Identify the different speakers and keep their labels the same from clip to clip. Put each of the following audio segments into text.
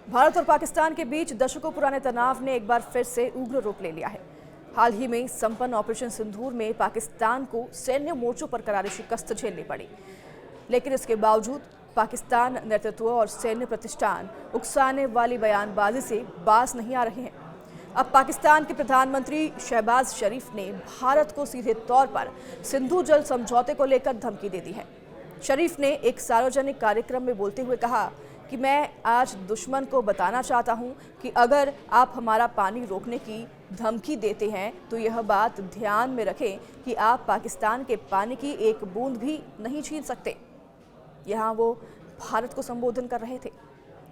Speaker 1: भारत और पाकिस्तान के बीच दशकों पुराने तनाव ने एक बार फिर से उग्र रूप ले लिया है। हाल ही में संपन्न ऑपरेशन सिंदूर में पाकिस्तान को सैन्य मोर्चों पर करारी शिकस्त झेलनी पड़ी, लेकिन इसके बावजूद पाकिस्तान नेतृत्व और सैन्य प्रतिष्ठान उकसाने वाली बयानबाजी से बाज नहीं आ रहे हैं। अब पाकिस्तान के प्रधानमंत्री शहबाज शरीफ ने भारत को सीधे तौर पर सिंधु जल समझौते को लेकर धमकी दे दी है। शरीफ ने एक सार्वजनिक कार्यक्रम में बोलते हुए कहा कि मैं आज दुश्मन को बताना चाहता हूं कि अगर आप हमारा पानी रोकने की धमकी देते हैं तो यह बात ध्यान में रखें कि आप पाकिस्तान के पानी की एक बूंद भी नहीं छीन सकते। यहाँ वो भारत को संबोधन कर रहे थे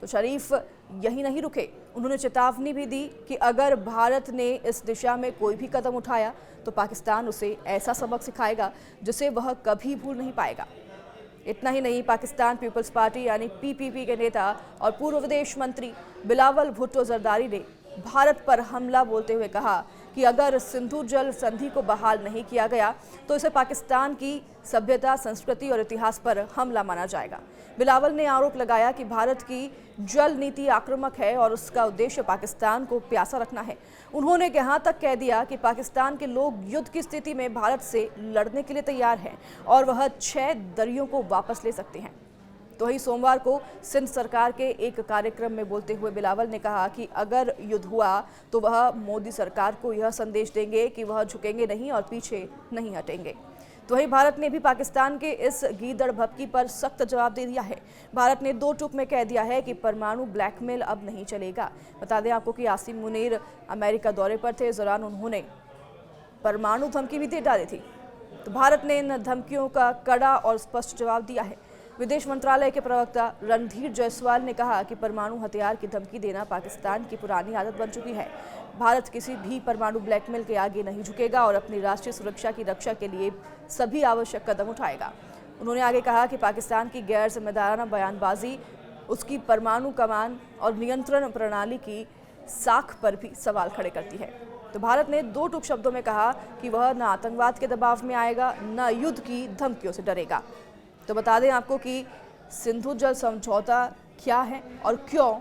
Speaker 1: तो शरीफ यही नहीं रुके, उन्होंने चेतावनी भी दी कि अगर भारत ने इस दिशा में कोई भी कदम उठाया तो पाकिस्तान उसे ऐसा सबक सिखाएगा जिसे वह कभी भूल नहीं पाएगा। इतना ही नहीं, पाकिस्तान पीपल्स पार्टी यानी पीपीपी के नेता और पूर्व विदेश मंत्री बिलावल भुट्टो जरदारी ने भारत पर हमला बोलते हुए कहा कि अगर सिंधु जल संधि को बहाल नहीं किया गया तो इसे पाकिस्तान की सभ्यता, संस्कृति और इतिहास पर हमला माना जाएगा। बिलावल ने आरोप लगाया कि भारत की जल नीति आक्रामक है और उसका उद्देश्य पाकिस्तान को प्यासा रखना है। उन्होंने यहाँ तक कह दिया कि पाकिस्तान के लोग युद्ध की स्थिति में भारत से लड़ने के लिए तैयार हैं और वह 6 दरियों को वापस ले सकते हैं। तो वहीं सोमवार को सिंध सरकार के एक कार्यक्रम में बोलते हुए बिलावल ने कहा कि अगर युद्ध हुआ तो वह मोदी सरकार को यह संदेश देंगे कि वह झुकेंगे नहीं और पीछे नहीं हटेंगे। तो वहीं भारत ने भी पाकिस्तान के इस गीदड़ भभकी पर सख्त जवाब दे दिया है। भारत ने 2 टूक में कह दिया है कि परमाणु ब्लैकमेल अब नहीं चलेगा। बता दें आपको कि आसिम मुनीर अमेरिका दौरे पर थे, इस दौरान उन्होंने परमाणु धमकी भी दे डाली थी। तो भारत ने इन धमकियों का कड़ा और स्पष्ट जवाब दिया है। विदेश मंत्रालय के प्रवक्ता रणधीर जायसवाल ने कहा कि परमाणु हथियार की धमकी देना पाकिस्तान की पुरानी आदत बन चुकी है। भारत किसी भी परमाणु ब्लैकमेल के आगे नहीं झुकेगा और अपनी राष्ट्रीय सुरक्षा की रक्षा के लिए सभी आवश्यक कदम उठाएगा। उन्होंने आगे कहा कि पाकिस्तान की गैर जिम्मेदाराना बयानबाजी उसकी परमाणु कमान और नियंत्रण प्रणाली की साख पर भी सवाल खड़े करती है। तो भारत ने 2 टूक शब्दों में कहा कि वह न आतंकवाद के दबाव में आएगा, न युद्ध की धमकियों से डरेगा। तो बता दें आपको कि सिंधु जल समझौता क्या है और क्यों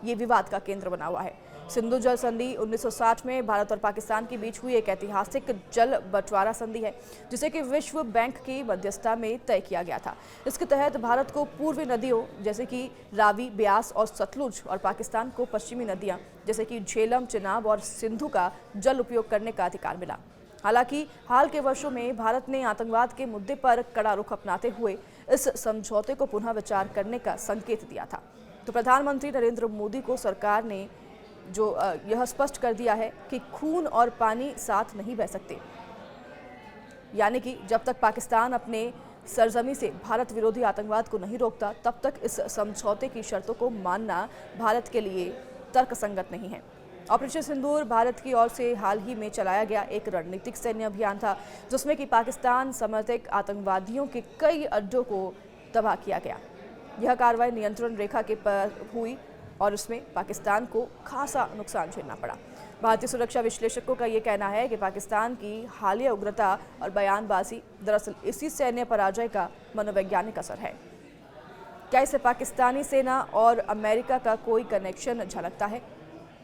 Speaker 1: ये विवाद का केंद्र बना हुआ है। सिंधु जल संधि 1960 में भारत और पाकिस्तान के बीच हुई एक ऐतिहासिक जल बंटवारा संधि है, जिसे कि विश्व बैंक की मध्यस्थता में तय किया गया था। इसके तहत भारत को पूर्वी नदियों जैसे कि रावी, ब्यास और सतलुज और पाकिस्तान को पश्चिमी नदियां जैसे कि झेलम, चिनाब और सिंधु का जल उपयोग करने का अधिकार मिला। हालांकि हाल के वर्षों में भारत ने आतंकवाद के मुद्दे पर कड़ा रुख अपनाते हुए इस समझौते को पुनः विचार करने का संकेत दिया था। तो प्रधानमंत्री नरेंद्र मोदी को सरकार ने जो यह स्पष्ट कर दिया है कि खून और पानी साथ नहीं बह सकते, यानी कि जब तक पाकिस्तान अपने सरजमी से भारत विरोधी आतंकवाद को नहीं रोकता तब तक इस समझौते की शर्तों को मानना भारत के लिए तर्कसंगत नहीं है। ऑपरेशन सिंदूर भारत की ओर से हाल ही में चलाया गया एक रणनीतिक सैन्य अभियान था, जिसमें कि पाकिस्तान समर्थित आतंकवादियों के कई अड्डों को तबाह किया गया। यह कार्रवाई नियंत्रण रेखा के पर हुई और इसमें पाकिस्तान को खासा नुकसान झेलना पड़ा। भारतीय सुरक्षा विश्लेषकों का ये कहना है कि पाकिस्तान की हालिया उग्रता और बयानबाजी दरअसल इसी सैन्य पराजय का मनोवैज्ञानिक असर है। क्या इसे पाकिस्तानी सेना और अमेरिका का कोई कनेक्शन झलकता है?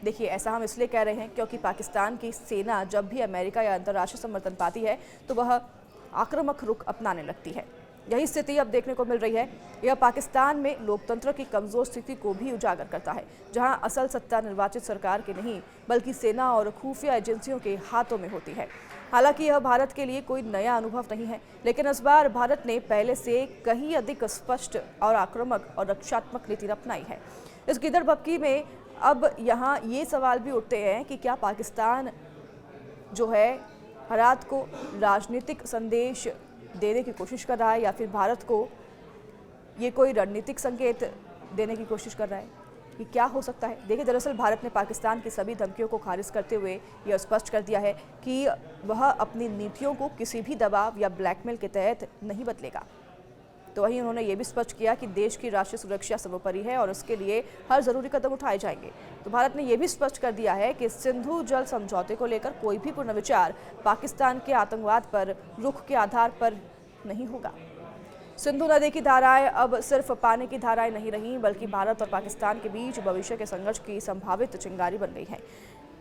Speaker 1: देखिए, ऐसा हम इसलिए कह रहे हैं क्योंकि पाकिस्तान की सेना जब भी अमेरिका या अंतर्राष्ट्रीय समर्थन पाती है तो वह आक्रामक रुख अपनाने लगती है। यही स्थिति अब देखने को मिल रही है। यह पाकिस्तान में लोकतंत्र की कमजोर स्थिति को भी उजागर करता है, जहां असल सत्ता निर्वाचित सरकार की नहीं बल्कि सेना और खुफिया एजेंसियों के हाथों में होती है। हालांकि यह भारत के लिए कोई नया अनुभव नहीं है, लेकिन इस बार भारत ने पहले से कहीं अधिक स्पष्ट और आक्रामक और रक्षात्मक नीति अपनाई है। इस गिदड़ भभकी में अब यहाँ ये सवाल भी उठते हैं कि क्या पाकिस्तान जो है भारत को राजनीतिक संदेश देने की कोशिश कर रहा है या फिर भारत को ये कोई रणनीतिक संकेत देने की कोशिश कर रहा है? कि क्या हो सकता है? देखिए, दरअसल भारत ने पाकिस्तान की सभी धमकियों को खारिज करते हुए यह स्पष्ट कर दिया है कि वह अपनी नीतियों को किसी भी दबाव या ब्लैकमेल के तहत नहीं बदलेगा। तो वहीं उन्होंने ये भी स्पष्ट किया कि देश की राष्ट्रीय सुरक्षा सर्वोपरि है और उसके लिए हर जरूरी कदम उठाए जाएंगे। तो भारत ने यह भी स्पष्ट कर दिया है कि सिंधु जल समझौते को लेकर कोई भी पुनर्विचार पाकिस्तान के आतंकवाद पर रुख के आधार पर नहीं होगा। सिंधु नदी की धाराएं अब सिर्फ पानी की धाराएं नहीं रहीं, बल्कि भारत और पाकिस्तान के बीच भविष्य के संघर्ष की संभावित चिंगारी बन गई हैं।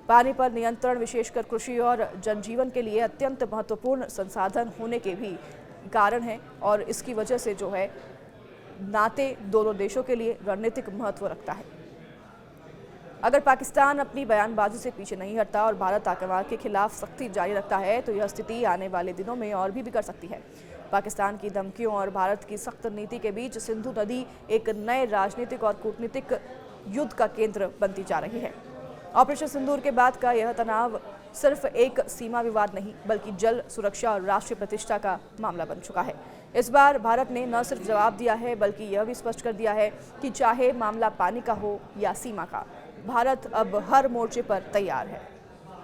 Speaker 1: पानी पर नियंत्रण विशेषकर कृषि और जनजीवन के लिए अत्यंत महत्वपूर्ण संसाधन होने के भी कारण है और इसकी वजह से जो है नाते दोनों देशों के लिए रणनीतिक महत्व रखता है। अगर पाकिस्तान अपनी बयानबाजी से पीछे नहीं हटता और भारत आतंकवाद के खिलाफ सख्ती जारी रखता है तो यह स्थिति आने वाले दिनों में और भी बिगड़ सकती है। पाकिस्तान की धमकियों और भारत की सख्त नीति के बीच सिंधु नदी एक नए राजनीतिक और कूटनीतिक युद्ध का केंद्र बनती जा रही है। ऑपरेशन सिंदूर के बाद का यह तनाव सिर्फ एक सीमा विवाद नहीं, बल्कि जल सुरक्षा और राष्ट्रीय प्रतिष्ठा का मामला बन चुका है। इस बार भारत ने न सिर्फ जवाब दिया है, बल्कि यह भी स्पष्ट कर दिया है कि चाहे मामला पानी का हो या सीमा का, भारत अब हर मोर्चे पर तैयार है।